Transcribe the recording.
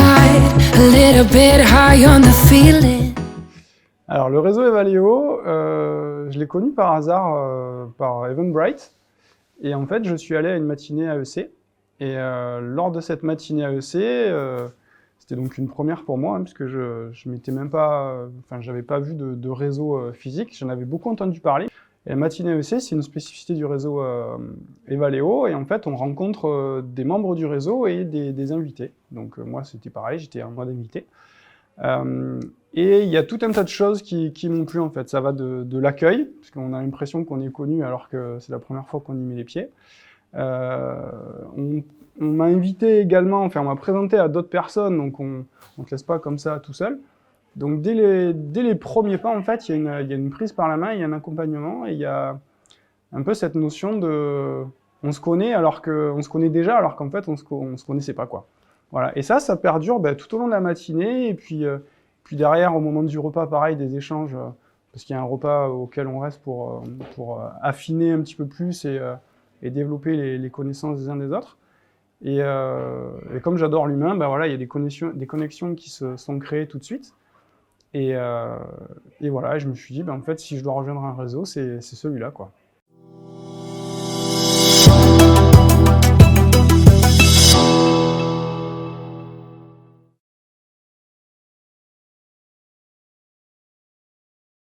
ride, a little bit high on the feeling. Alors, le réseau Evaleo, je l'ai connu par hasard par Eventbrite. Et en fait, je suis allé à une matinée AEC. Et lors de cette matinée AEC, c'était donc une première pour moi, hein, puisque je m'étais même pas, enfin, j'avais pas vu de réseau physique. J'en avais beaucoup entendu parler. Et la matinée AEC, c'est une spécificité du réseau Evaleo. Et en fait, on rencontre des membres du réseau et des invités. Donc moi, c'était pareil, j'étais un mois d'invité. Et il y a tout un tas de choses qui m'ont plu en fait. Ça va de l'accueil, parce qu'on a l'impression qu'on est connu alors que c'est la première fois qu'on y met les pieds. On m'a invité également, enfin on m'a présenté à d'autres personnes, donc on ne te laisse pas comme ça tout seul. Donc dès les premiers pas, en fait, il y a une prise par la main, il y a un accompagnement, et il y a un peu cette notion de... On se connaît on se connaît déjà, alors qu'en fait on se connaissait pas, quoi. Voilà. Et ça perdure tout au long de la matinée, et puis derrière, au moment du repas, pareil, des échanges, parce qu'il y a un repas auquel on reste pour affiner un petit peu plus et développer les connaissances des uns des autres. Et comme j'adore l'humain, voilà, il y a des connexions qui se sont créées tout de suite. Et voilà, je me suis dit, en fait, si je dois rejoindre un réseau, c'est celui-là, quoi.